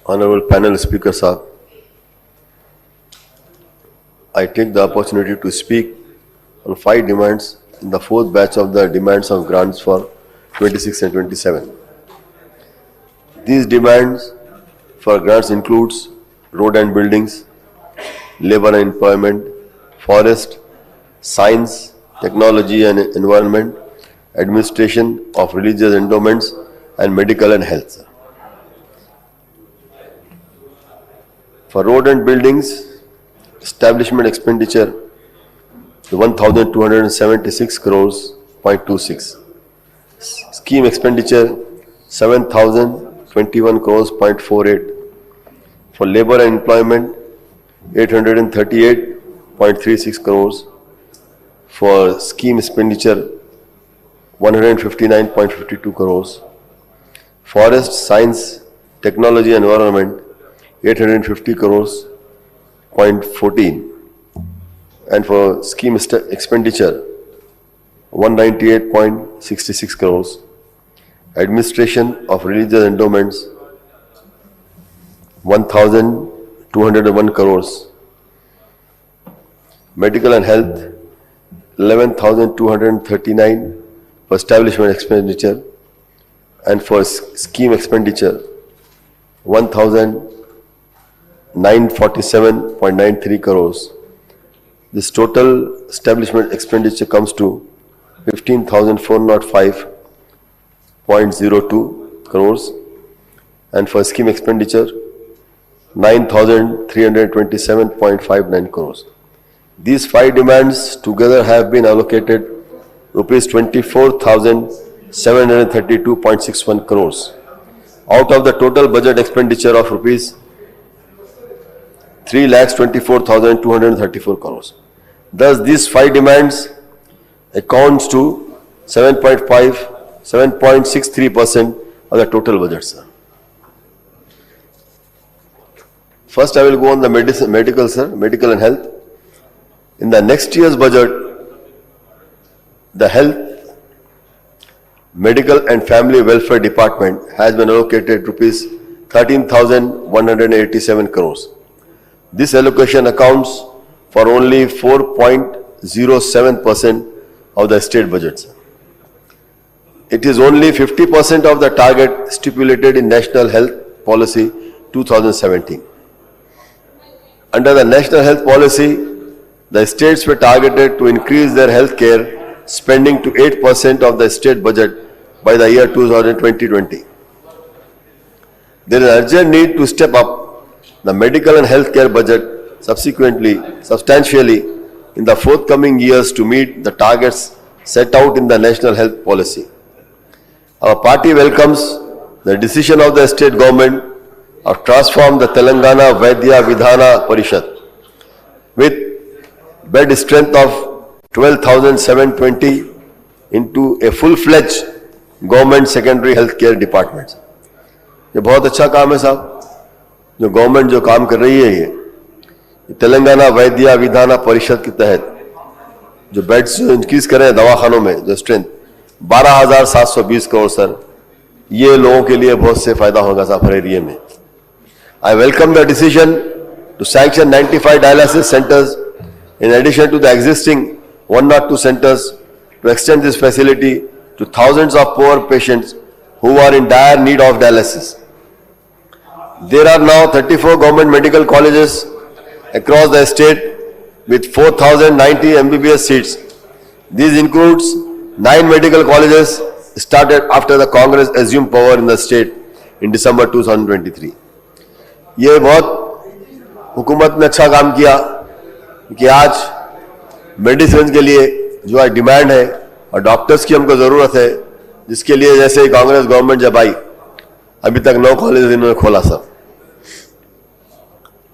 Honorable panel speaker sir, I take the opportunity to speak on 5 demands in the 4th batch of the demands of grants for 26 and 27. These demands for grants includes road and buildings, labor and employment, forest, science, technology and environment, administration of religious endowments and medical and health. For road and buildings, establishment expenditure 1,276 crores .26. Scheme expenditure 7,021 crores .48. For labor and employment 838.36 crores. For scheme expenditure 159.52 crores. Forest, science, technology and environment 850 crores .14. And for scheme expenditure 198.66 crores. Administration of religious endowments 1,201 crores. Medical and health 11,239 for establishment expenditure, and for scheme expenditure 1,947.93 crores. This total establishment expenditure comes to 15,405.02 crores, and for scheme expenditure 9,327.59 crores. These 5 demands together have been allocated rupees 24,732.61 crores out of the total budget expenditure of rupees 3,24,234 crores. Thus, these 5 demands accounts to 7.63% of the total budget, sir. First, I will go on the medical, sir, medical and health. In the next year's budget, the Health, Medical and Family Welfare Department has been allocated rupees 13,187 crores. This allocation accounts for only 4.07% of the state budget. It is only 50% of the target stipulated in National Health Policy 2017. Under the National Health Policy, the states were targeted to increase their health care spending to 8% of the state budget by the year 2020. There is urgent need to step up the medical and healthcare budget substantially in the forthcoming years to meet the targets set out in the National Health Policy. Our party welcomes the decision of the state government of transform the Telangana Vaidya Vidhana Parishad with bed strength of 12,720 into a full-fledged government secondary healthcare department. ये बहुत अच्छा काम है साहब, जो government जो काम कर रही है ये तेलंगाना वैद्य विधाना परिषद के तहत जो बेड्स जो इंक्रीज कर रहे हैं दवाखानों में जो स्ट्रेंथ 12,720 करोड़ सर, ये लोगों के लिए बहुत से फायदा होगा साहब हर एरिया में. I welcome the decision to sanction 95 dialysis centers in addition to the existing 102 centers to extend this facility to thousands of poor patients who are in dire need of dialysis. There are now 34 government medical colleges across the state with 4,090 MBBS seats. These includes 9 medical colleges started after the Congress assumed power in the state in December 2023. ये बहुत हुकूमत ने अच्छा काम किया कि आज medicine के लिए जो आज डिमांड है और डॉक्टर्स की हमको ज़रूरत है, जिसके लिए जैसे कांग्रेस गवर्नमेंट जब आई अभी तक 9 कॉलेज इन्होंने खोला sir.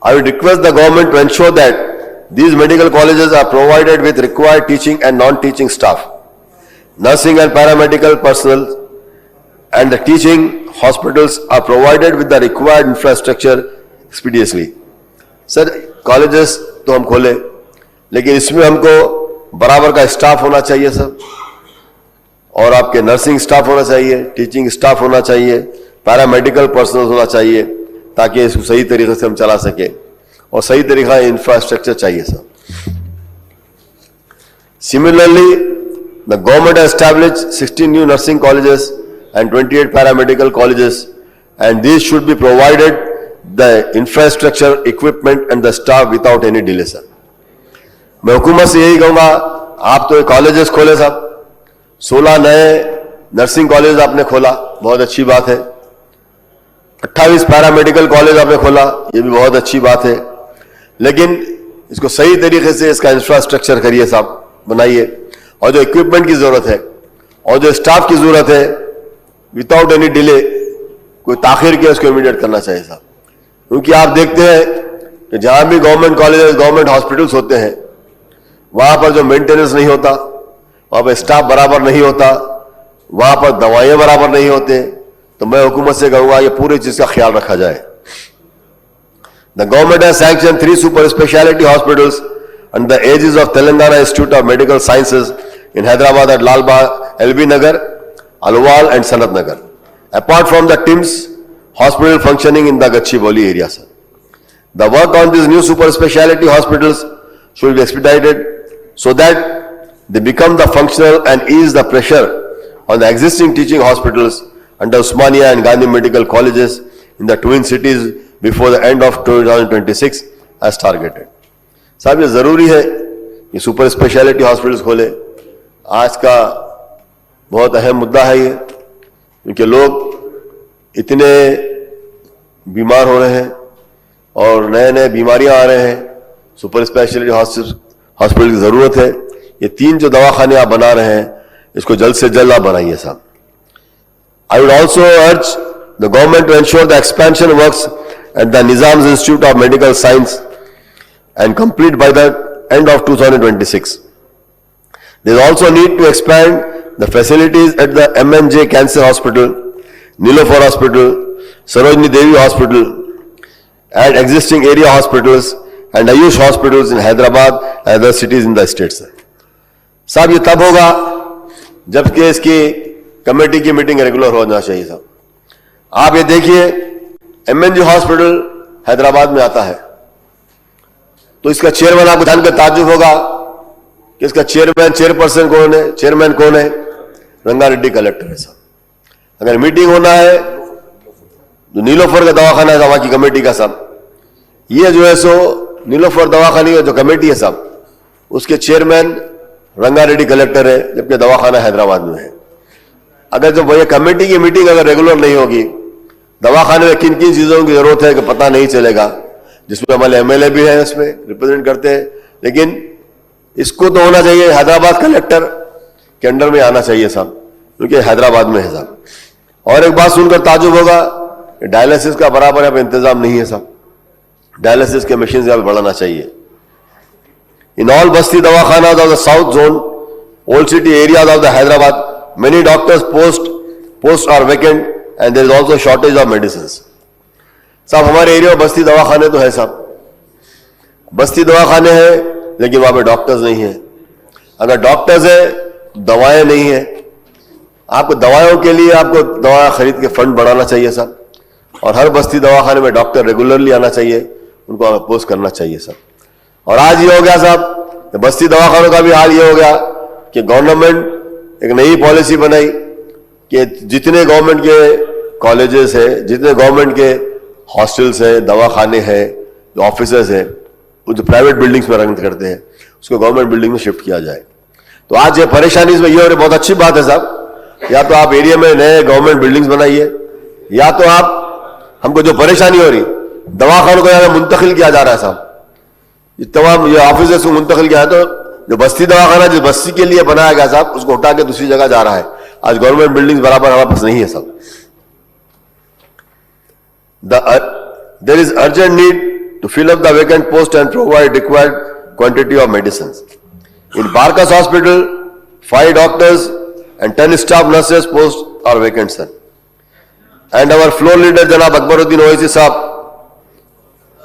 I would request the government to ensure that these medical colleges are provided with required teaching and non-teaching staff, nursing and paramedical personnel, and the teaching hospitals are provided with the required infrastructure expeditiously. Sir, colleges तो हम खोले, लेकिन इसमें हमको बराबर का staff होना चाहिए सर, और आपके नर्सिंग स्टाफ होना चाहिए, टीचिंग स्टाफ होना चाहिए, पैरामेडिकल पर्सनल होना चाहिए, ताकि इसको सही तरीके से हम चला सके, और सही तरीका इंफ्रास्ट्रक्चर चाहिए sir. Similarly, the government has established 16 new nursing colleges and 28 paramedical colleges, and these should be provided the infrastructure, equipment and the staff without any delay sir। मैं हुकूमत से यही कहूंगा, आप तो कॉलेजेस खोले साहब, 16 नए नर्सिंग कॉलेज आपने खोला, बहुत अच्छी बात है। 28 पैरामेडिकल कॉलेज आपने खोला, ये भी बहुत अच्छी बात है, लेकिन इसको सही तरीके से इसका इंफ्रास्ट्रक्चर करिए साहब, बनाइए, और जो इक्विपमेंट की जरूरत है और जो स्टाफ की जरूरत है विदाउट एनी डिले, कोई ताखिर किया उसको इमीडिएट करना चाहिए साहब। क्योंकि आप देखते हैं कि जहां भी गवर्नमेंट कॉलेज, गवर्नमेंट हॉस्पिटल्स होते हैं, वहां पर जो मेंटेनेंस नहीं होता, वहां पर स्टाफ बराबर नहीं होता, वहां पर दवाइयां बराबर नहीं होते, तो मैं हुकूमत से कहूंगा ये पूरी चीज का ख्याल रखा जाए। The government has sanction 3 super speciality hospitals under the aegis of Telangana Institute of Medical Sciences in Hyderabad at Lal Bagh, LB Nagar, Alwal and Sanat Nagar, apart from the TIMS hospital functioning in the Gachibowli area sir। The work on these new super speciality hospitals should be expedited so that they become the functional and ease the pressure on the existing teaching hospitals under Osmania and Gandhi Medical Colleges in the twin cities before the end of 2026 as targeted। साहब ये जरूरी है कि super speciality hospitals खोले, आज का बहुत अहम मुद्दा है ये, क्योंकि लोग इतने बीमार हो रहे हैं और नए नए बीमारियां आ रहे हैं, सुपर स्पेशलिटी हॉस्पिटल की जरूरत है। ये 3 जो दवाखाने आप बना रहे हैं, इसको जल्द से जल्द आप बनाइए साहब। I would also urge the government to ensure the expansion works at the Nizam's Institute of Medical Science and complete by the end of 2026. There is also need to expand the facilities at the MNJ Cancer Hospital, Nilofer Hospital, Sarojini Devi Hospital, and existing area hospitals and Ayush hospitals in Hyderabad and other cities in the states. साहब ये तब होगा जबकि इसकी committee की meeting regular होना चाहिए साहब। आप ये देखिए, MNJ हॉस्पिटल हैदराबाद में आता है, तो इसका चेयरमैन आपको जानकर ताज्जुब होगा कि इसका चेयरपर्सन कौन है, चेयरमैन कौन है? रंगारेड्डी कलेक्टर है साहब। अगर मीटिंग होना है तो नीलोफर का दवाखाना है वहां की कमेटी का साहब, ये जो है सो नीलोफर दवाखाने की जो कमेटी है साहब, उसके चेयरमैन रंगारेड्डी कलेक्टर है, जबकि दवाखाना हैदराबाद में है। अगर जब ये कमेटी की मीटिंग अगर रेगुलर नहीं होगी, दवाखाने में किन किन चीजों की जरूरत है कि पता नहीं चलेगा, जिसमें हमारे एमएलए भी है, उसमें रिप्रेजेंट करते हैं, लेकिन इसको तो होना चाहिए हैदराबाद कलेक्टर के अंडर में आना चाहिए साहब, क्योंकि हैदराबाद में है साहब। और एक बात सुनकर ताजुब होगा, डायलिसिस का बराबर यहाँ पे इंतजाम नहीं है साहब, डायलिसिस के मशीन यहाँ पे बढ़ाना चाहिए। इन all Basti Dawakhana of the south zone, old city areas of the Hyderabad, many doctors post are vacant and there is also shortage of medicine साहब। हमारे एरिया में बस्ती दवाखाने तो है साहब, बस्ती दवाखाने हैं, लेकिन वहां पे डॉक्टर्स नहीं है। अगर डॉक्टर्स है, दवाएं नहीं है। आपको दवाओं के लिए आपको दवा खरीद के फंड बढ़ाना चाहिए साहब, और हर बस्ती दवाखाने में डॉक्टर रेगुलरली आना चाहिए, उनको अपोज करना चाहिए साहब। और आज ये हो गया साहब, बस्ती दवाखानों का भी हाल ये हो गया कि गवर्नमेंट एक नई पॉलिसी बनाई कि जितने गवर्नमेंट के कॉलेजेस है, जितने गवर्नमेंट के हॉस्टल्स है, दवाखाने हैं, जो ऑफिसर्स है, वो जो प्राइवेट बिल्डिंग्स में रन करते हैं, उसको गवर्नमेंट बिल्डिंग में शिफ्ट किया जाए। तो आज ये परेशानी इसमें ये हो रही, बहुत अच्छी बात है साहब, या तो आप एरिया में नए गवर्नमेंट बिल्डिंग्स बनाइए, या तो आप, हमको जो परेशानी हो रही, दवाखानों को यहाँ मुंतकिल किया जा रहा है साहब, ये तमाम ये ऑफिसर्स को मुंतकिल किया है, तो जो बस्ती दवाखाना जिस बस्ती के लिए बनाया गया साहब, उसको उठा के दूसरी जगह जा रहा है। आज गवर्नमेंट बिल्डिंग्स बराबर हमारे पास नहीं है साहब। There is urgent need to fill up the vacant post and provide required quantity of medicines. In Barkas Hospital, 5 doctors and 10 staff nurses posts are vacant, sir. And our floor leader, Janab Akbaruddin Owaisi Saab,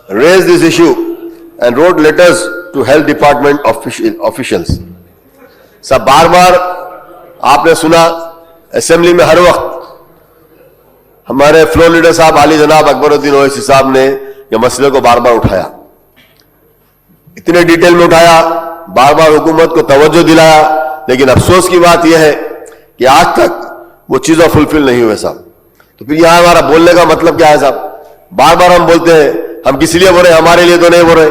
raised this issue and wrote letters to health department officials. सब, बार बार आपने सुना assembly में हर वक्त, कि 5 doctors, 10 staff nurses, 10 staff nurses, 5 doctors, 10 staff nurses post are vacant, sir. And our floor leader Janab Akbaruddin Owaisi Saab raised this issue and wrote letters to health department officials. सब बार बार आपने सुना हमारे floor leader साहब आली जनाब अकबरुद्दीन ओवैसी साहब ने ये मसले को बार बार उठाया, इतने डिटेल में उठाया, बार बार हुकूमत को तवज्जो दिलाया, लेकिन अफसोस की बात यह है कि आज तक वो चीजें फुलफिल नहीं हुए साहब। तो फिर यहां हमारा बोलने का मतलब क्या है साहब? बार बार हम बोलते हैं, हम किस लिए बोल रहे हैं? हमारे लिए तो नहीं बोल रहे,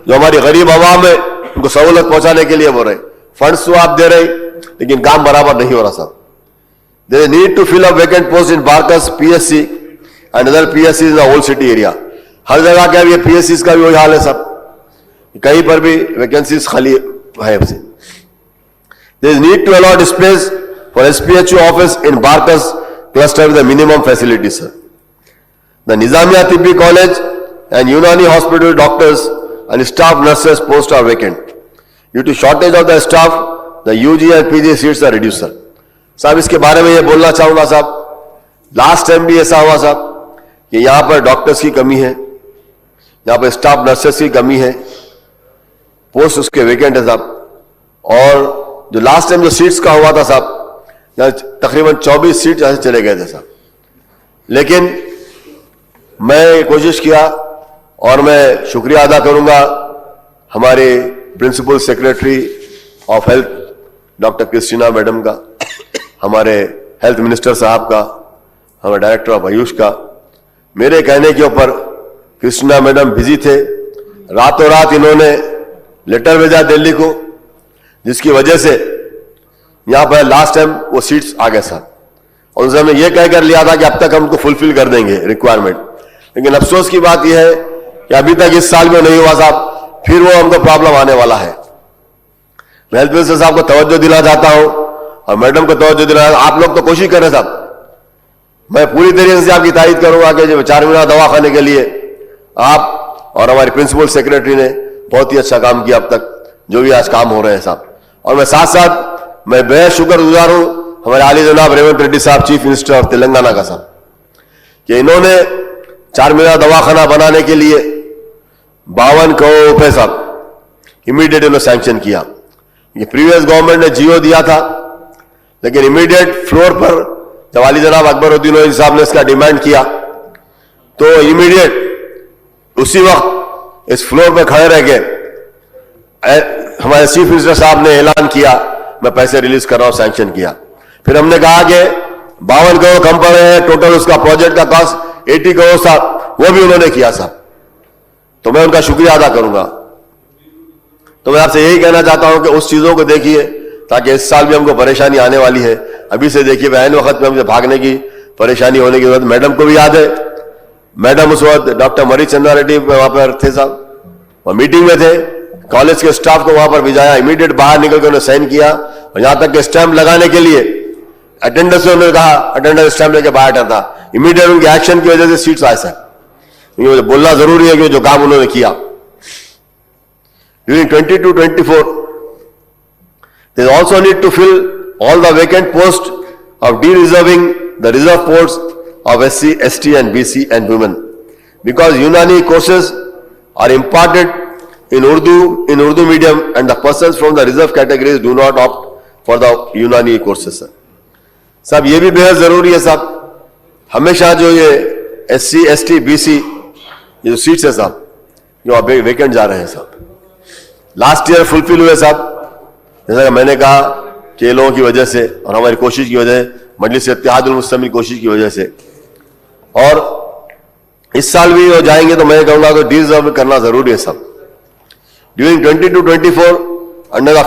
जो हमारी गरीब आवाम है उनको सहूलत पहुंचाने के लिए बोल रहे। फंड्स तो आप दे रहे, लेकिन काम बराबर नहीं हो रहा साहब। There is need to fill up vacant posts in Barkas, PSC and other PSCs in the whole city area. हर जगह क्या ये PSCs का भी वही हाल है साहब, कहीं पर भी वैकेंसीज खाली है। There is need to allot space for SPHO office in Barkas cluster with the minimum facilities, sir. The Nizamiya Tibbi College and Unani Hospital doctors and staff nurses posts are vacant. Due to shortage of the staff, the UG and PG seats are reduced, sir. साहब इसके बारे में ये बोलना चाहूंगा साहब, last time भी ऐसा हुआ साहब कि यहां पर डॉक्टर्स की कमी है, यहां पर स्टाफ नर्सेस की कमी है, पोस्ट उसके वेकेंट है साहब। और जो लास्ट टाइम जो सीट्स का हुआ था साहब, तकरीबन 24 सीट जैसे चले गए थे साहब। लेकिन मैं कोशिश किया और मैं शुक्रिया अदा करूंगा हमारे principal secretary of health doctor Christina madam का, हमारे हेल्थ मिनिस्टर साहब का, हमारे डायरेक्टर ऑफ आयुष का। मेरे कहने के ऊपर क्रिस्टीना मैडम बिजी थे, रातों रात इन्होंने लेटर भेजा दिल्ली को, जिसकी वजह से यहां पर लास्ट टाइम वो सीट्स आ गए साहब। और उन्होंने ये कहकर लिया था कि अब तक हम उनको फुलफिल कर देंगे रिक्वायरमेंट, लेकिन अफसोस की बात यह है कि अभी तक इस साल में नहीं हुआ साहब, फिर वो हमको प्रॉब्लम आने वाला है। मैं हेल्थ मिनिस्टर साहब को तवज्जो दिलाना चाहता हूं और मैडम को तवज्जो दिलाना, आप लोग तो कोशिश करें साहब, मैं पूरी तरीके से आपकी तारीफ करूंगा कि जो 4 महीना दवाखाने के लिए आप और हमारे प्रिंसिपल सेक्रेटरी ने बहुत ही अच्छा काम किया अब तक, जो भी आज काम हो रहे हैं साहब। और मैं साथ साथ मैं बेहद शुक्रगुजार हूं हमारे आली जनाब रेवंत रेड्डी साहब, चीफ मिनिस्टर ऑफ तेलंगाना का साहब, कि इन्होंने 4 महीना दवाखाना बनाने के लिए 52 करोड़ रुपए साहब इमीडिएट इन्होंने सैंक्शन किया। ये प्रीवियस गवर्नमेंट ने जियो दिया था, लेकिन इमीडिएट फ्लोर पर जब अली जनाब अकबरुद्दीन ओवैसी साहब ने इसका डिमांड किया तो इमीडिएट उसी वक्त इस फ्लोर पर खड़े रह के हमारे चीफ मिनिस्टर साहब ने ऐलान किया मैं पैसे रिलीज कर रहा हूं, सैंक्शन किया। फिर हमने कहा कि 52 करोड़ कम पड़े हैं, टोटल उसका प्रोजेक्ट का कॉस्ट 80 करोड़ साहब, वो भी उन्होंने किया साहब, तो मैं उनका शुक्रिया अदा करूंगा। तो मैं आपसे यही कहना चाहता हूं कि उस चीजों को देखिए, ताकि इस साल भी हमको परेशानी आने वाली है। अभी से देखिए ऐन वक्त में हमसे भागने की परेशानी होने की जरूरत। मैडम को भी याद है, मैडम उस वक्त डॉक्टर मरी चंद्रा रेड्डी वहां पर थे साहब, और मीटिंग में थे, कॉलेज के स्टाफ को वहां पर भिजाया, इमीडिएट बाहर निकल कर उन्होंने साइन किया, और यहां तक कि स्टैंप लगाने के लिए अटेंडेंस से उन्होंने कहा अटेंडेंस स्टैंप लेके बाहर था। इमीडिएट उनके एक्शन की वजह से सीट्स आए साहब। ये बोलना जरूरी है कि जो काम उन्होंने किया। During 22-24 they also need to fill all the vacant posts of de-reserving the reserve posts of SC, ST and BC and women, because Unani courses are imparted in Urdu medium and the persons from the reserve categories do not opt for the Unani courses, sir. साहब ये भी बेहद जरूरी है साहब। हमेशा जो ये SC, ST, BC ये जो सीट्स है साहब, जो अब वेकेंट जा रहे हैं साहब, लास्ट ईयर फुलफिल हुए साहब, जैसा कि मैंने कहा कि लोगों की वजह से और हमारी कोशिश की वजह से, मजलिस इत्तेहादुल मुस्लिमीन की कोशिश की वजह से, और इस साल भी हो जाएंगे तो मैं कहूंगा तो डिजर्व करना जरूरी है सब। During 22-24 under the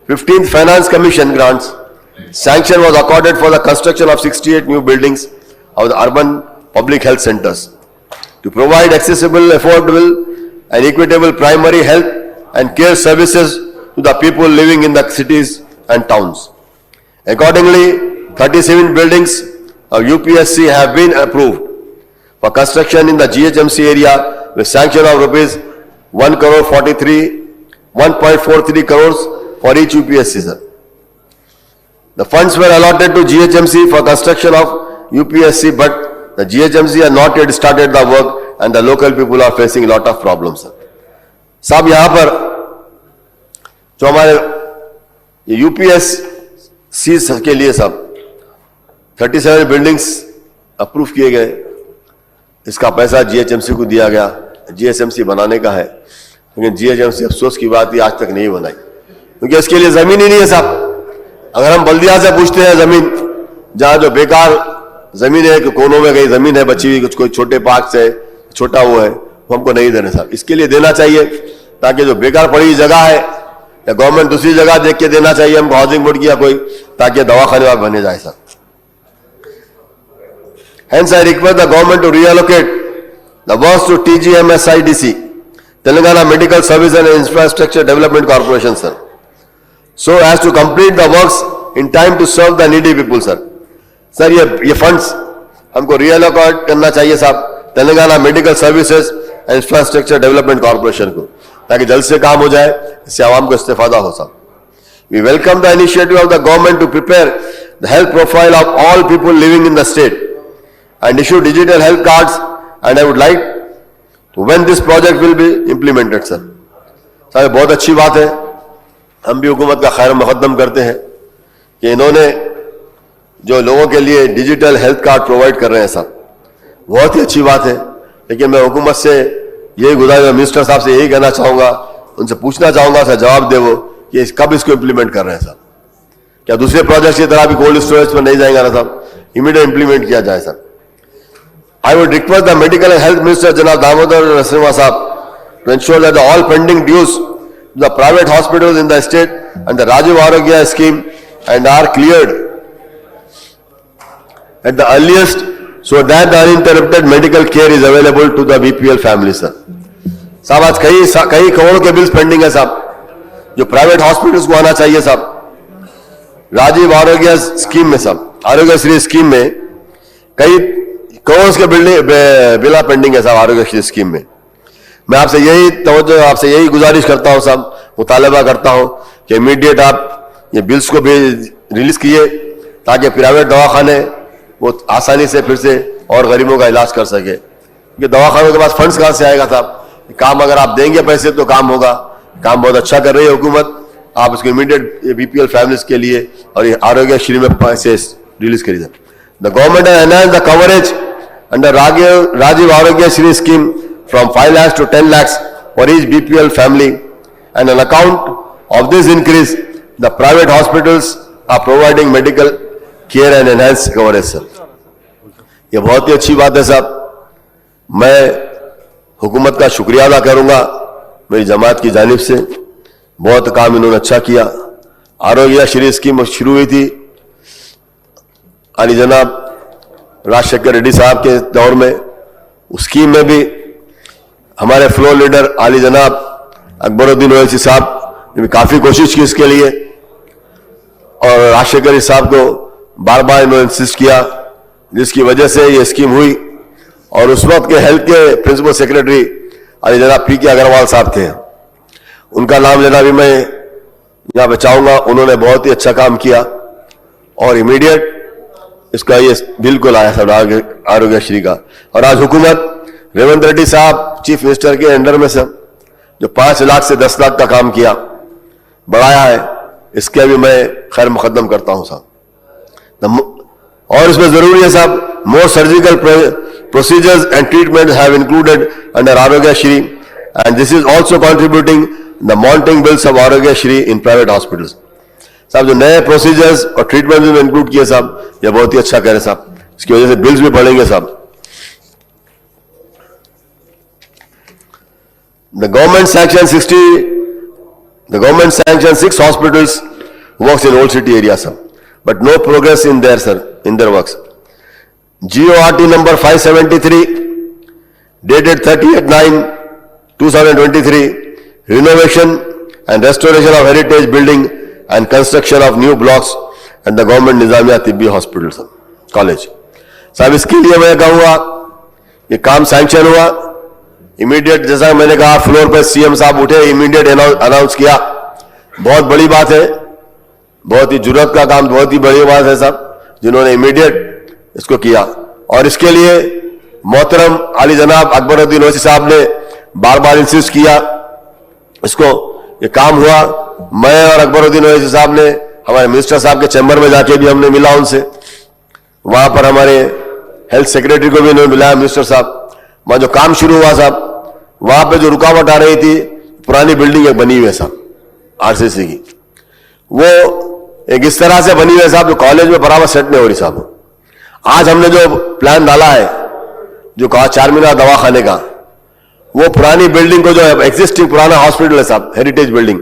15th finance commission grants sanction was accorded for the construction of 68 new buildings of the urban public health centers to provide accessible, affordable and equitable primary health and care services to the people living in the cities and towns. Accordingly, 37 buildings of UPSC have been approved for construction in the GHMC area with sanction of rupees 1.43 crores for each UPSC, sir. The funds were allotted to GHMC for construction of UPSC, but the GHMC has not yet started the work and the local people are facing a lot of problems, sir. साहब यहाँ पर जो हमारे UPSC के लिए सब 37 buildings approve किए गए, इसका पैसा जीएचएमसी को दिया गया, जीएचएमसी बनाने का है, लेकिन जीएचएमसी अफसोस की बात आज तक नहीं बनाई, क्योंकि इसके लिए जमीन ही नहीं है साहब। अगर हम बल्दिया से पूछते हैं जमीन, जहां जो बेकार जमीन है, कोनों में कहीं जमीन है बची हुई, कुछ कोई छोटे पार्क से छोटा वो है, वो हमको नहीं देने साहब। इसके लिए देना चाहिए ताकि जो बेकार पड़ी जगह है, या गवर्नमेंट दूसरी जगह देख के देना चाहिए हमको, हाउसिंग बोर्ड की या कोई, ताकि दवाखाने वहां बने जाए साहब। Hence, I request the government to reallocate the works to TGMSIDC, Telangana Medical Service and Infrastructure Development Corporation, sir, so as to complete the works in time to serve the needy people, sir. Sir, ये funds हमको reallocate करना चाहिए साहब Telangana medical services and infrastructure development corporation को, ताकि जल्द से काम हो जाए, इससे आवाम को इस्तेफादा हो साहब। We welcome the initiative of the government to prepare the health profile of all people living in the state and issue digital health cards, and I would like to when this project will be implemented, sir. साहब बहुत अच्छी बात है, हम भी हुकूमत का खैर मुकद्दम करते हैं कि इन्होंने जो लोगों के लिए डिजिटल हेल्थ कार्ड प्रोवाइड कर रहे हैं साहब, बहुत ही अच्छी बात है। लेकिन मैं हुकूमत से यही गुजारिश, मिनिस्टर साहब से यही कहना चाहूंगा, उनसे पूछना चाहूंगा, सर जवाब दे वो कि कब इसको इंप्लीमेंट कर रहे हैं साहब। क्या दूसरे प्रोजेक्ट की तरह भी कोल्ड स्टोरेज पर नहीं जाएगा ना साहब, इमीडिएट इंप्लीमेंट किया जाए sir. I would request the Medical and Health Minister, Janab Damodar Narasimha Saab, to ensure that all pending dues to the private hospitals in the state and the Rajiv Arogya scheme and are cleared at the earliest, so that the uninterrupted medical care is available to the BPL family, sir. साहब आज कई करोड़ के bills pending है साहब, जो private hospitals को आना चाहिए साहब। राजीव आरोग्य स्कीम में साहब, आरोग्य श्री स्कीम में कई करोड़ के बिल पेंडिंग है साहब आरोग्य श्री स्कीम में। मैं आपसे यही तवज्जो, आपसे यही गुजारिश करता हूं साहब, मुतालबा करता हूं कि इमीडिएट आप ये बिल्स को भी रिलीज कीजिए, ताकि प्राइवेट दवाखाने वो आसानी से फिर से और गरीबों का इलाज कर सके। क्योंकि दवाखानों के पास फंड्स कहां से आएगा साहब, काम अगर आप देंगे पैसे तो काम होगा। काम बहुत अच्छा कर रही है हुकूमत, आप इसको इमीडिएट बीपीएल फैमिलीज के लिए और ये आरोग्य श्री में पैसे रिलीज करिए। The government has enhanced the coverage under Rajiv Arogya Shri scheme from 5 lakhs to 10 lakhs for each BPL family, and on account of this increase, the private hospitals are providing medical care and enhanced coverage, sir. ये बहुत ही अच्छी बात है साहब, मैं हुकूमत का शुक्रिया अदा करूंगा मेरी जमात की जानिब से, बहुत काम इन्होंने अच्छा किया। आरोग्य श्री स्कीम शुरू हुई थी अली जनाब राजशेखर रेड्डी साहब के दौर में, उस स्कीम में भी हमारे फ्लोर लीडर आली जनाब अकबरुद्दीन ओवैसी साहब ने भी काफी कोशिश की इसके लिए, और राजशेखर साहब को बार बार इन्होंने इंसिस्ट किया, जिसकी वजह से ये स्कीम हुई। और उस वक्त के हेल्थ के प्रिंसिपल सेक्रेटरी आली जनाब पी के अग्रवाल साहब थे, उनका नाम लेना भी मैं यहां पे चाहूंगा। उन्होंने बहुत ही अच्छा काम किया और इमीडिएट इसका ये बिल्कुल आया सब आरोग्य श्री का। और आज हुकूमत रेवंत रेड्डी साहब चीफ मिनिस्टर के अंडर में सब जो 5 लाख से 10 लाख का काम किया, बढ़ाया है, इसके भी मैं खैर मुकद्दम करता हूं साहब। और इसमें जरूरी है साहब, more surgical procedures and treatment have included under Arogya Shri, and this is also contributing the mounting bills of Arogya Shri in private hospitals. साहब जो नए प्रोसीजर्स और ट्रीटमेंट भी इंक्लूड किए साहब, ये बहुत ही अच्छा कह रहे साहब, इसकी वजह से बिल्स भी बढ़ेंगे साहब। The government sanction 6 hospitals works in old city area साहब, but no progress in there sir, in there works. GORT number 573 dated 30/9/2023, renovation and restoration of heritage building and construction of new blocks at the government Nizamiya Tibbi Hospital College. साहब इसके लिए मैं कहूंगा ये काम sanction हुआ immediate, जैसा मैंने कहा फ्लोर पर सीएम साहब उठे, इमीडिएट अनाउंस किया, बहुत बड़ी बात है, बहुत ही जुर्रत का काम, बहुत ही बड़ी बात है साहब जिन्होंने इमीडिएट इसको किया। और इसके लिए मोहतरम आली जनाब अकबरुद्दीन ओवैसी साहब ने बार बार इंसिस्ट किया, इसको ये काम हुआ। मैं और अकबरुद्दीन ओवैसी साहब ने हमारे मिनिस्टर साहब के चैम्बर में जाके भी हमने मिला उनसे, वहां पर हमारे हेल्थ सेक्रेटरी को भी इन्होंने बुलाया, मिनिस्टर साहब, वहां जो काम शुरू हुआ साहब, वहां पे जो रुकावट आ रही थी, पुरानी बिल्डिंग एक बनी हुई है साहब आरसीसी की, वो एक इस तरह से बनी हुई है साहब जो कॉलेज में बराबर सेट नहीं हो रही साहब। आज हमने जो प्लान डाला है, जो कहा 4 मीनार दवाखाने का, वो पुरानी बिल्डिंग को, जो एग्जिस्टिंग पुराना हॉस्पिटल है साहब, हेरिटेज बिल्डिंग,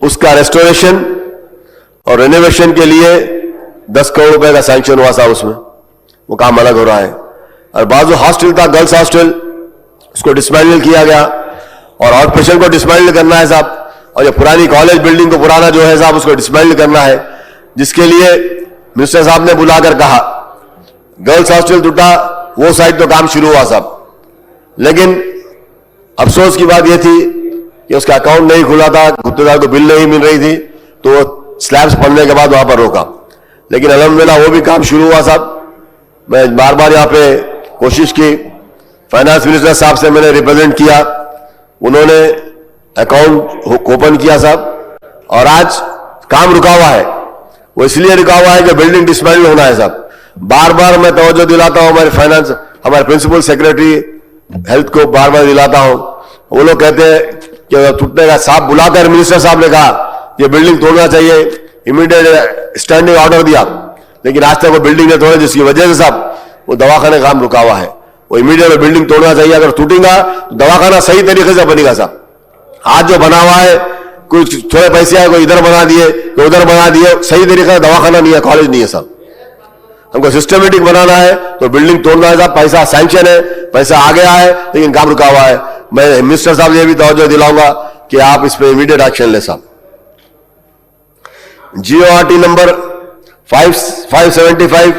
उसका रेस्टोरेशन और रेनोवेशन के लिए 10 करोड़ रुपए का सैंक्शन हुआ साहब, उसमें वो काम अलग हो रहा है। और बाजू हॉस्टल था, गर्ल्स हॉस्टल, उसको डिसमेंटल किया गया और आउट पेशेंट को डिसमेंटल करना है साहब, और ये पुरानी कॉलेज बिल्डिंग को पुराना जो है साहब उसको डिसमेंटल करना है, जिसके लिए मिनिस्टर साहब ने बुलाकर कहा गर्ल्स हॉस्टल टूटा, वो साइड तो काम शुरू हुआ साहब, लेकिन अफसोस की बात यह थी कि उसका अकाउंट नहीं खुला था, गुत्तेदार को बिल नहीं मिल रही थी, तो वो स्लैब्स पड़ने के बाद वहां पर रोका, लेकिन अल्हम्दुलिल्लाह वो भी काम शुरू हुआ साहब। मैं बार बार यहां पे कोशिश की, फाइनेंस मिनिस्टर साहब से मैंने रिप्रेजेंट किया, उन्होंने अकाउंट ओपन किया साहब, और आज काम रुका हुआ है। वो इसलिए रुका हुआ है कि बिल्डिंग डिसमेंटल होना है साहब। बार बार मैं तवज्जो दिलाता हूं, हमारे प्रिंसिपल सेक्रेटरी हेल्थ को बार बार दिलाता हूं, वो लोग कहते हैं कि टूटने का, साहब बुलाकर मिनिस्टर साहब ने कहा ये बिल्डिंग तोड़ना चाहिए, इमीडिएट स्टैंडिंग ऑर्डर दिया, लेकिन आज तक वो बिल्डिंग ने तोड़े, जिसकी वजह से साहब वो दवाखाने काम रुका हुआ है। वो इमीडिएट बिल्डिंग तोड़ना चाहिए, अगर टूटेगा तो दवाखाना सही तरीके से बनेगा साहब। आज जो बना हुआ है, कुछ थोड़े पैसे आए, कोई इधर बना दिए, कोई उधर बना दिए, सही तरीके से दवाखाना नहीं है, कॉलेज नहीं है साहब। हमको सिस्टमेटिक बनाना है तो बिल्डिंग तोड़ना है साहब। पैसा सैंक्शन है, पैसा आ गया है, लेकिन काम रुका हुआ है। मैं मिनिस्टर साहब से भी तवज्जो दिलाऊंगा कि आप इस पे इमीडिएट एक्शन ले साहब। GORT number 575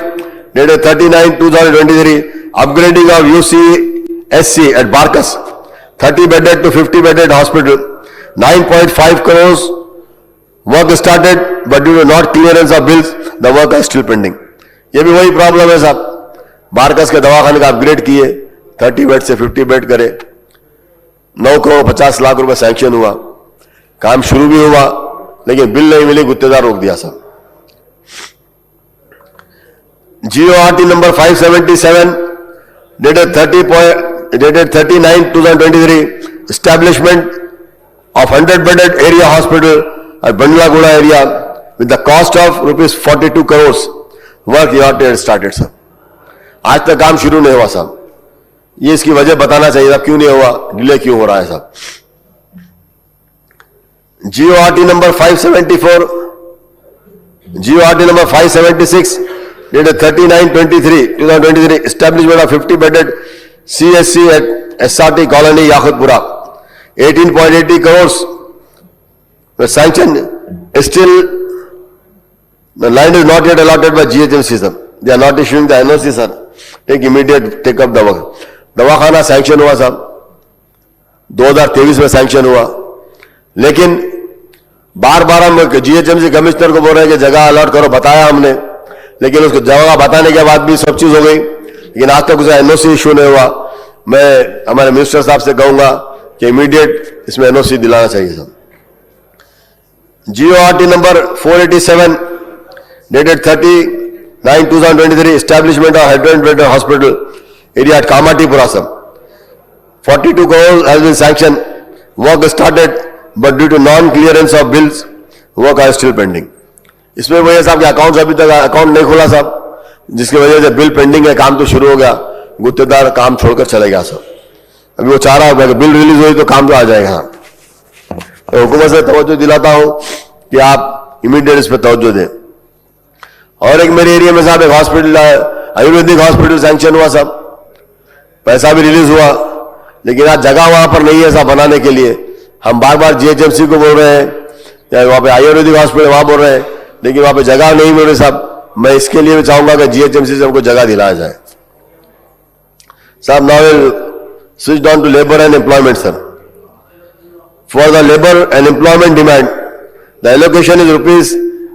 dated 39/2023, upgrading of UCSC at Barkas, 30-bedded to 50-bedded hospital, 9.5 crores. Work started, but due to not clearance of bills, the work is still pending. ये भी वही प्रॉब्लम है साहब। बारकस के दवाखाने का अपग्रेड किए, 30 बेड से 50 बेड करे, 9 करोड़ 50 लाख रुपए सैंक्शन हुआ, काम शुरू भी हुआ, लेकिन बिल नहीं मिली, गुत्तेदार रोक दिया साहब। GORT number 577 dated 39/2023, establishment of 100-bedded area hospital at Bandlaguda area with the cost of ₹42 crores. Work yacht started साहब। आज तक काम शुरू नहीं हुआ साहब। ये इसकी वजह बताना चाहिए साहब, क्यों नहीं हुआ, डिले क्यों हो रहा है साहब। GORT number 574, GORT number 576 dated 39/23/2023, establishment of 50-bedded CSC at SRT Colony, Yakutpura, 18.80 crores. The sanction is still, the land is not yet allotted by GHMC sir. They are not issuing the NOC sir. Take up the work. दवाखाना sanction हुआ साहब, 2023 में sanction हुआ, लेकिन बार बार हम GHMC commissioner को बोल रहे हैं कि जगह अलॉट करो, बताया हमने, लेकिन उसको जगह बताने के बाद भी सब चीज हो गई, लेकिन आज तक उसे NOC इश्यू नहीं हुआ। मैं हमारे मिनिस्टर साहब से कहूंगा कि इमीडिएट इसमें NOC दिलाना चाहिए साहब। GORT number 487 dated 30/9/2023, establishment of 100-bedded hospital area at Kamatipura sir, 42 crores has been sanctioned. Work started, but due to non-clearance of bills, work are still pending. इसमें वजह साहब के अकाउंट अभी तक अकाउंट नहीं खुला साहब, जिसकी वजह से बिल पेंडिंग है, काम तो शुरू हो गया, गुत्तेदार काम छोड़कर चले गया साहब। अभी वो चाह रहा है कि बिल रिलीज हुई तो काम तो आ जाएगा। तो हुकूमत से तवज्जो दिलाता हूं कि आप इमीडिएट इस पर तवज्जो दें। और एक मेरे एरिया में साहब एक हॉस्पिटल, आयुर्वेदिक हॉस्पिटल सैंक्शन हुआ साहब, पैसा भी रिलीज हुआ, लेकिन आज जगह वहां पर नहीं है साहब बनाने के लिए। हम बार बार GHMC को बोल रहे हैं, या वहां पे आयुर्वेदिक हॉस्पिटल वहां बोल रहे हैं, लेकिन वहां पे जगह नहीं मिल रही साहब। मैं इसके लिए भी चाहूंगा कि GHMC से हमको जगह दिलाया जाए साहब। Now will switch down to labour and employment sir. For the labour and employment demand, the allocation is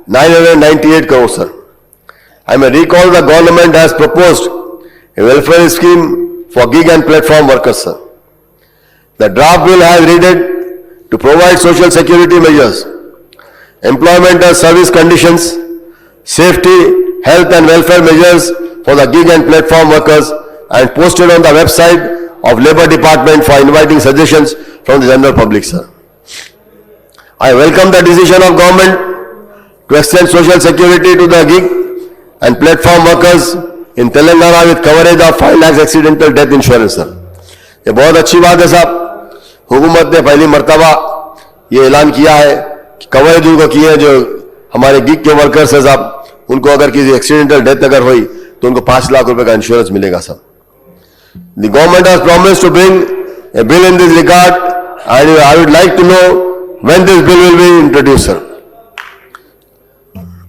₹998 crores sir. I may recall the government has proposed a welfare scheme for gig and platform workers sir. The draft bill has read to provide social security measures, employment and service conditions, safety, health and welfare measures for the gig and platform workers and posted on the website of Labour Department for inviting suggestions from the general public, sir. I welcome the decision of government to extend social security to the gig and platform workers in Telangana with coverage of 5 lakhs accidental death insurance, sir. ये बहुत अच्छी बात है साहब. हुकूमत ने पहली मर्तबा ये ऐलान किया है कि कवरेज उनको किए हैं जो हमारे गिग के वर्कर्स हैं साहब, उनको अगर किसी एक्सीडेंटल डेथ अगर हुई तो उनको 5 लाख रुपए का इंश्योरेंस मिलेगा साहब. The government has promised to bring a bill in this regard and I would like to know when this bill will be introduced, sir.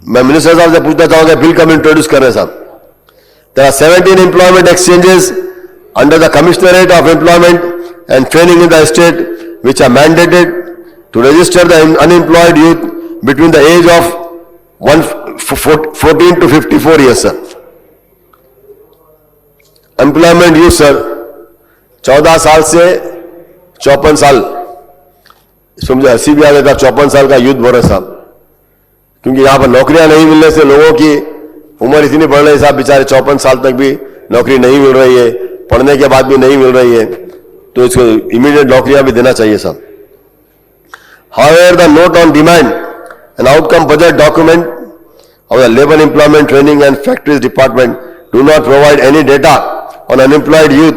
मैं मिनिस्टर साहब से पूछना चाहूंगा बिल कब इंट्रोड्यूस कर रहे हैं साहब. There are 17 employment exchanges under the Commissionerate of Employment and Training in the state which are mandated to register the unemployed youth between the age of 14 to 54 years, sir. Employment youth, sir, 14 साल से 54 साल. इसमें मुझे हंसी भी आ गया था, 54 साल का यूथ बोल रहे साहब, क्योंकि यहाँ पर नौकरियां नहीं मिलने से लोगों की उम्र इतनी बढ़ रही है साहब, बेचारे 54 साल तक भी नौकरी नहीं मिल रही है, पढ़ने के बाद भी नहीं मिल रही है, तो इसको इमीडिएट नौकरियां भी देना चाहिए साहब. However, the note on demand and outcome budget document of the Labour Employment Training and Factories Department do not provide any data on unemployed youth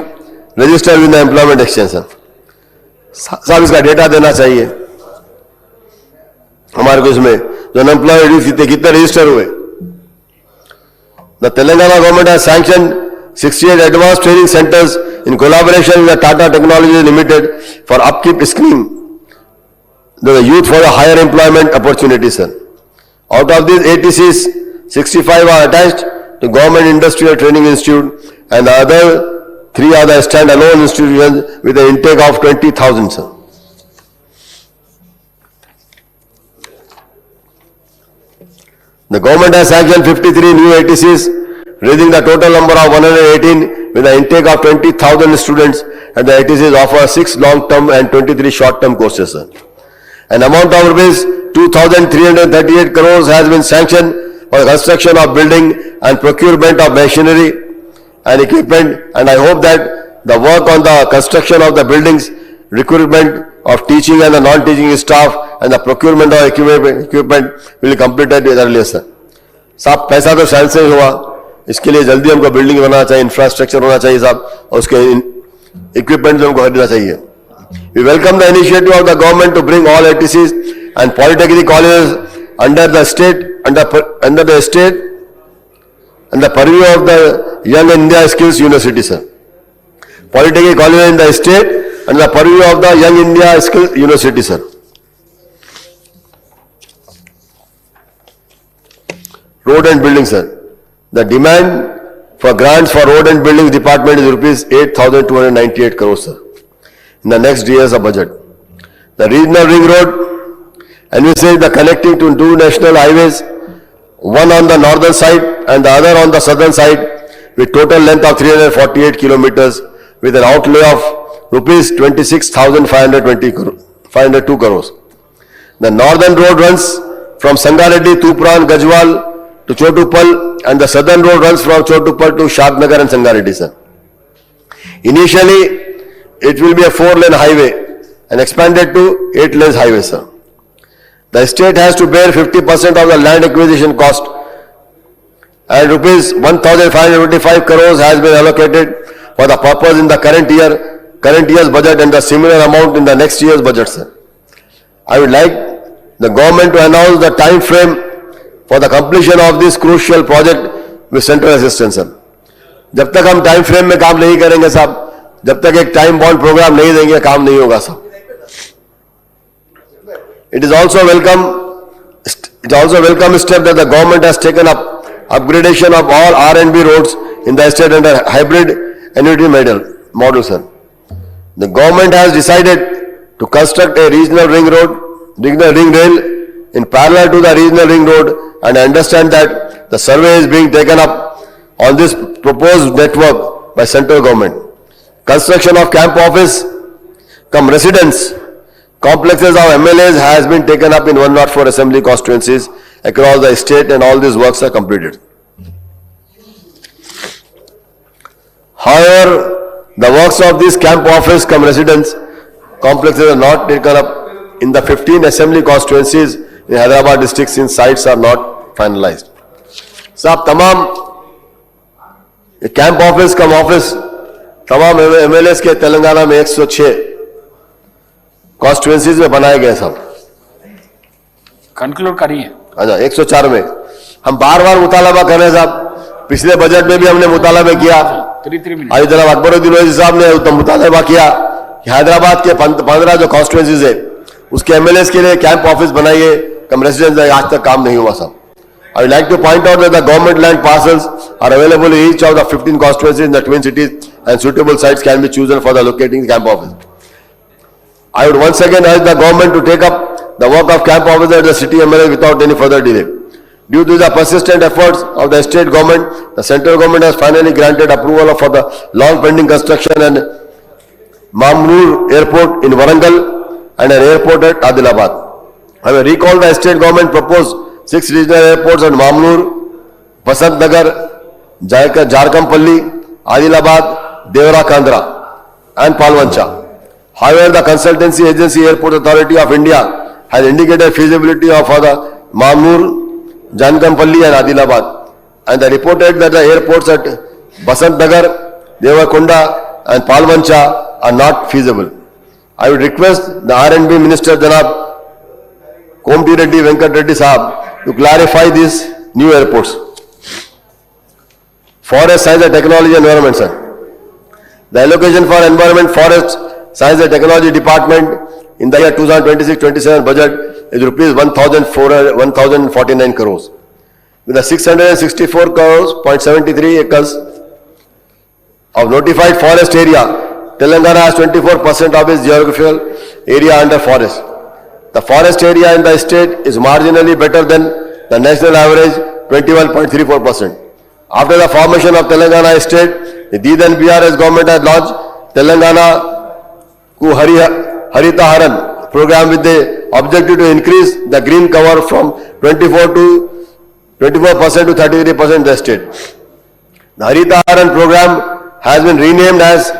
registered with the employment exchange, sir. साहब इसका data देना चाहिए हमारे को, इसमें जो unemployed youth कितने register हुए. The Telangana government has sanctioned 68 advanced training centers in collaboration with the Tata Technologies Limited for upkeep scheme the youth for the higher employment opportunities, sir. Out of these ATCs, 65 are attached to Government Industrial Training Institute and the other 3 are the stand-alone institutions with an intake of 20,000, sir. The government has sanctioned 53 new ATCs, raising the total number of 118 with an intake of 20,000 students, and the ATCs offer 6 long-term and 23 short-term courses, sir. An amount of rupees 2,338 crores has been sanctioned for the construction of building and procurement of machinery and equipment, and I hope that the work on the construction of the buildings, recruitment of teaching and the non-teaching staff and the procurement of equipment will be completed earlier, sir. साहब पैसा तो science से ही हुआ, इसके लिए जल्दी हमको building बनाना चाहिए, इंफ्रास्ट्रक्चर होना चाहिए साहब, और उसके इक्विपमेंट हमको खरीदना चाहिए. We welcome the initiative of the government to bring all ATCs and polytechnic colleges under the state and the purview of the Young India Skills University, sir. Polytechnic colleges in the state and the purview of the Young India Skills University, sir. Road and building, sir. The demand for grants for road and building department is rupees 8,298 crores, sir, in the next year's budget. The regional ring road envisages the connecting to 2 national highways, one on the northern side and the other on the southern side, with total length of 348 kilometers, with an outlay of rupees 26,502 crores. The northern road runs from Sangareddy, Tupran, Gajwal to Chotupal, and the southern road runs from Chotupal to Shadnagar and Sangareddy, sir. Initially, it will be a 4-lane highway and expanded to 8-lane highway, sir. The state has to bear 50% of the land acquisition cost, and rupees 1,525 crores has been allocated for the purpose in the current year's budget, and the similar amount in the next year's budget, sir. I would like the government to announce the time frame for the completion of this crucial project with central assistance, sir. जब तक हम time frame में काम नहीं करेंगे साहब, जब तक एक टाइम बॉन्ड प्रोग्राम नहीं देंगे, काम नहीं होगा साहब. It is also welcome step that the government has taken up upgradation of all R&B roads in the state under hybrid annuity model, sir. The government has decided to construct a regional ring rail in parallel to the regional ring road, and I understand that the survey is being taken up on this proposed network by central government. Construction of camp office cum residence complexes of MLAs has been taken up in 104 assembly constituencies across the state, and all these works are completed. However, the works of this camp office cum residence complexes are not taken up in the 15 assembly constituencies in Hyderabad district since sites are not finalized. साहब तमाम camp office कम office तमाम MLAs के तेलंगाना में 106 constituencies में बनाए गए साहब. Conclude करिए. अच्छा 104 में हम बार बार मुतालबा कर रहे हैं साहब. पिछले बजट में भी हमने मुतालबा किया. 3 मिनट. आज जनाब अकबरुद्दीन ओवैसी साहब ने मुतालबा किया कि हैदराबाद के 15 जो कॉन्स्टिट्यूएंसीज है उसके एमएलएस के लिए कैंप ऑफिस बनाइए कम रेसिडेंस. आज तक काम नहीं हुआ साहब. I would like to point out that the government land parcels are available in each of the 15 constituencies in the twin cities and suitable sites can be chosen for the locating camp office. I would once again urge the government to take up the work of camp office at the city MLA without any further delay. Due to the persistent efforts of the state government, the central government has finally granted approval for the long pending construction and Mamnoor Airport in Warangal and an airport at Adilabad. I will recall the state government proposed 6 regional airports at Mamnoor, Vasant Nagar, Jharkampalli, Adilabad, Devara Kandra and Palwancha. However, the consultancy agency Airport Authority of India has indicated feasibility of for the Mamnoor, Jharkampalli and Adilabad and they reported that the airports at Vasant Nagar, Devarakonda and Palwancha are not feasible. I would request the R&B Minister Janab Komti Reddy Venkat Reddy Sahab to clarify these new airports. Forest Science and Technology Environment, sir. The allocation for Environment, Forest, Science and Technology Department in the year 2026-27 budget is rupees 1,049 crores. With the 664 crores, 0.73 acres of notified forest area, Telangana has 24% of its geographical area under forest. The forest area in the state is marginally better than the national average, 21.34%. After the formation of Telangana state, the then BRS government has launched Telangana Ku Harita Haran program with the objective to increase the green cover from 24% to 33% in the state. The Harita Haran program has been renamed as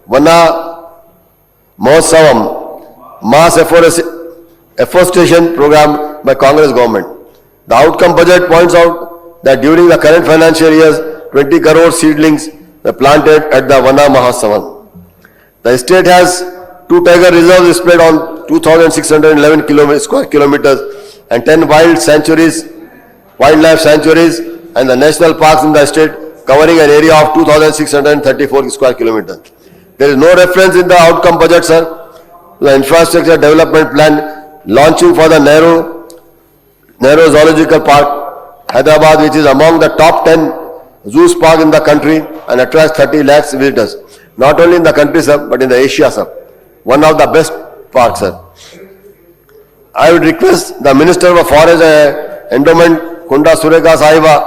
Vana Mahotsavam, Mass Afforestation program by Congress government. The outcome budget points out that during the current financial years, 20 crore seedlings were planted at the Vana Mahotsavam. The state has 2 tiger reserves spread on 2,611 square kilometers and 10 wildlife sanctuaries and the national parks in the state covering an area of 2,634 square kilometers. There is no reference in the outcome budget, sir, to the infrastructure development plan launching for the Nehru Zoological Park, Hyderabad, which is among the top 10 zoos park in the country and attracts 30 lakhs visitors. Not only in the country, sir, but in the Asia, sir. One of the best parks, sir. I would request the Minister of Forest and Endowment, Kunda Sureka Sahiba,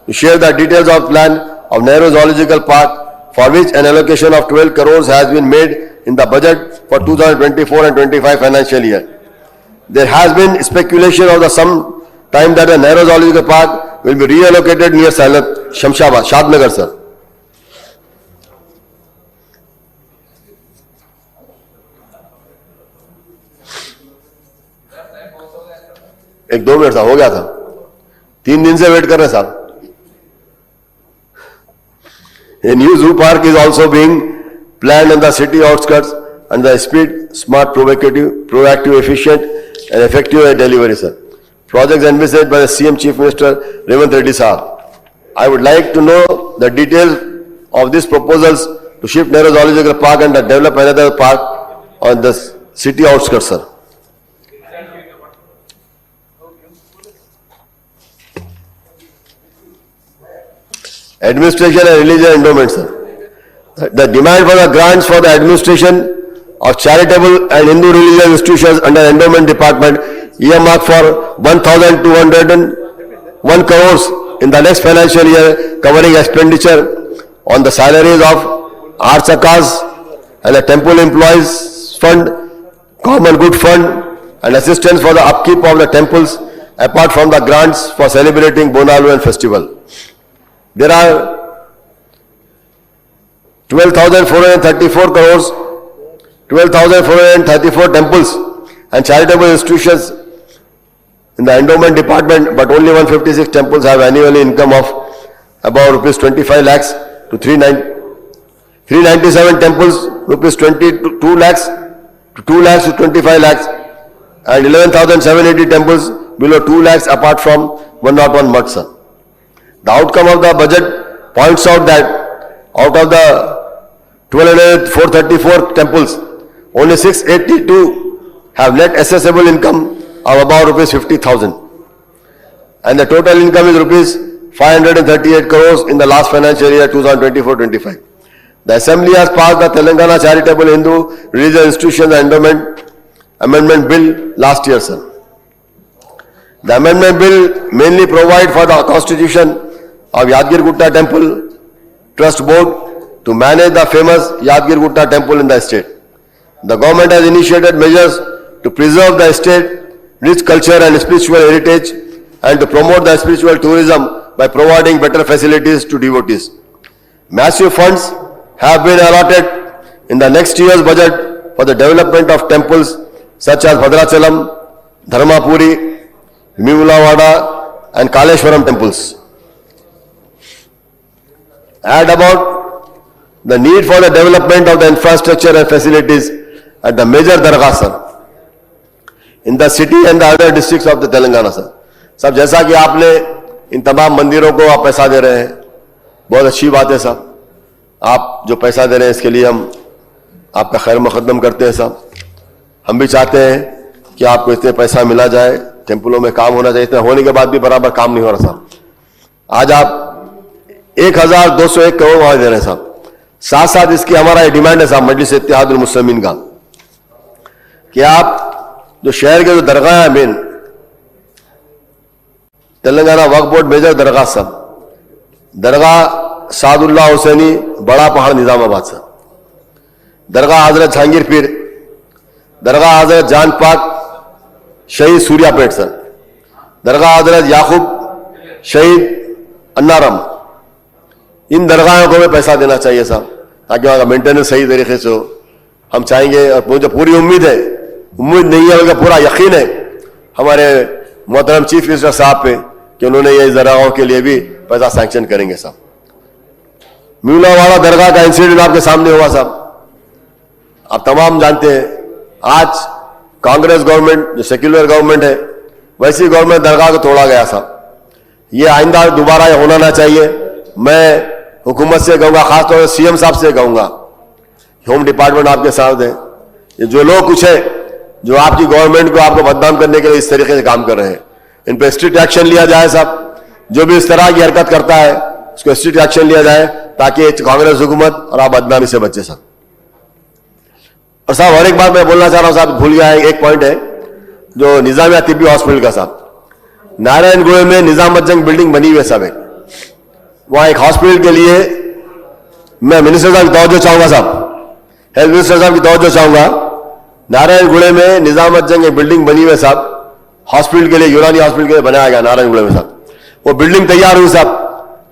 to share the details of plan of Nehru Zoological Park, for which an allocation of 12 crores has been made in the budget for 2024 and 25 financial year. There has been speculation of the some time that the Nehru Zoological Park will be reallocated near Shamshabad, Shadnagar, sir. एक 2 minute साहब हो गया था. 3 दिन से wait कर रहे हैं साहब. A new zoo park is also being planned in the city outskirts and the speed, smart, proactive, efficient and effective delivery, sir. Projects envisaged by the CM Chief Minister Revanth Reddy Sahab. I would like to know the details of these proposals to shift Nehru Zoological Park and develop another park on the city outskirts, sir. Administration and religious endowment, sir. The demand for the grants for the administration of charitable and Hindu religious institutions under endowment department earmarked for 1,201 crores in the next financial year, covering expenditure on the salaries of Archakas and the temple employees fund, common good fund and assistance for the upkeep of the temples apart from the grants for celebrating Bonalu and festival. There are 12,434 crores, 12,434 temples and charitable institutions in the endowment department, but only 156 temples have annual income of about rupees 25 lakhs to 397 temples rupees 22 lakhs to 2 lakhs to 25 lakhs, and 11,780 temples below 2 lakhs apart from 101 mats. The outcome of the budget points out that out of the 434 temples, only 682 have net assessable income of about rupees 50,000, and the total income is rupees 538 crores in the last financial year 2024-25. The Assembly has passed the Telangana Charitable Hindu Religious Institutions Endowment Amendment Bill last year, sir. The amendment bill mainly provides for the constitution of Yadgir Gutta Temple Trust Board to manage the famous Yadgir Gutta Temple in the state. The government has initiated measures to preserve the state rich culture and spiritual heritage and to promote the spiritual tourism by providing better facilities to devotees. Massive funds have been allotted in the next year's budget for the development of temples such as Bhadrachalam, Dharmapuri, Vimulawada and Kaleshwaram temples. Add about the need for the development of the infrastructure and facilities at the major dargahs, sir, in the city and the other districts of the Telangana, sir. सब जैसा कि आपने इन तमाम मंदिरों को आप पैसा दे रहे हैं, बहुत अच्छी बात है साहब. आप जो पैसा दे रहे हैं इसके लिए हम आपका खैर मुकद्दम करते हैं साहब. हम भी चाहते हैं कि आपको इतने पैसा मिला जाए, टेम्पलों में काम होना चाहिए. इतना होने के बाद भी बराबर काम नहीं हो रहा साहब. आज आप 1,201 करोड़ वहां दे रहे हैं साहब. साथ साथ इसकी हमारा ये डिमांड है साहब मजलिस इत्तेहादुल मुस्लिमीन का कि आप जो शहर के जो दरगाह है मेन तेलंगाना वक्फ बोर्ड मेजर दरगाह साहब, दरगाह सादुल्लाह हुसैनी बड़ा पहाड़ निजामाबाद साहब, दरगाह हजरत जहांगीर पीर, दरगाह हजरत जान पाक शहीद सूर्यापेट सर, दरगाह हजरत याकूब शहीद अन्नारम, इन दरगाहों को भी पैसा देना चाहिए साहब ताकि वहां का मेंटेनेंस सही तरीके से हो. हम चाहेंगे और मुझे पूरी उम्मीद है, उम्मीद नहीं है बल्कि पूरा यकीन है हमारे मोहतरम चीफ मिनिस्टर साहब पे कि उन्होंने ये दरगाहों के लिए भी पैसा सैंक्शन करेंगे साहब. म्यूलावाड़ा दरगाह का इंसिडेंट आपके सामने हुआ साहब. आप तमाम जानते हैं आज कांग्रेस गवर्नमेंट जो सेक्युलर गवर्नमेंट है वैसी गवर्नमेंट दरगाह को तोड़ा गया साहब. ये आइंदा दोबारा ये होना ना चाहिए. मैं हुकूमत से कहूंगा, खासतौर से सीएम साहब से कहूंगा, होम डिपार्टमेंट आपके साथ है, ये जो लोग कुछ है जो आपकी गवर्नमेंट को आपको बदनाम करने के लिए इस तरीके से काम कर रहे हैं, इन पर स्ट्रिक्ट एक्शन लिया जाए साहब. जो भी इस तरह की हरकत करता है उसको स्ट्रिक्ट एक्शन लिया जाए ताकि कांग्रेस हुकूमत और आप बदनामी से बचे साहब. और साहब और एक बात मैं बोलना चाह रहा हूं साहब, भूल गया है, एक पॉइंट है जो निजामिया तिब्बी हॉस्पिटल का साहब, नारायणगुड़े में निजामुद्दीन बिल्डिंग बनी हुई है साहब. वहां एक हॉस्पिटल के लिए मैं मिनिस्टर साहब की तवज्जो चाहूंगा साहब, हेल्थ मिनिस्टर साहब की तवज्जो चाहूंगा. नारायणगुड़े में निजामुद्दीन एक बिल्डिंग बनी हुई है साहब, हॉस्पिटल के लिए, यूनानी हॉस्पिटल के लिए बनाया गया नारायणगुड़े में साहब. वो बिल्डिंग तैयार हुई साहब.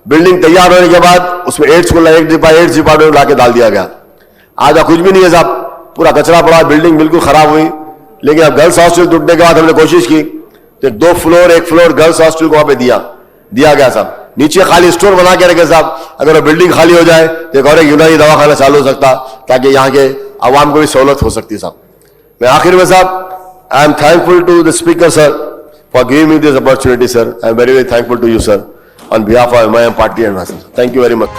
बिल्डिंग तैयार होने के बाद उसमें एड्स डिपार्टमेंट लाके डाल दिया गया. आज कुछ भी नहीं है साहब, पूरा कचरा पड़ा, बिल्डिंग बिल्कुल खराब हुई. लेकिन अब गर्ल्स हॉस्टल टूटने के बाद हमने कोशिश की तो एक फ्लोर गर्ल्स हॉस्टल को वहां पे दिया गया साहब. नीचे खाली स्टोर बना के रखे साहब. अगर बिल्डिंग खाली हो जाए तो एक और एक यूनानी दवाखाना चालू हो सकता ताकि यहाँ के आवाम को भी सहूलत हो सकती साहब. मैं आखिर में साहब, I am thankful to the speaker sir for giving me this opportunity sir. I am very very thankful to you sir on behalf of my party and my. Thank you very much.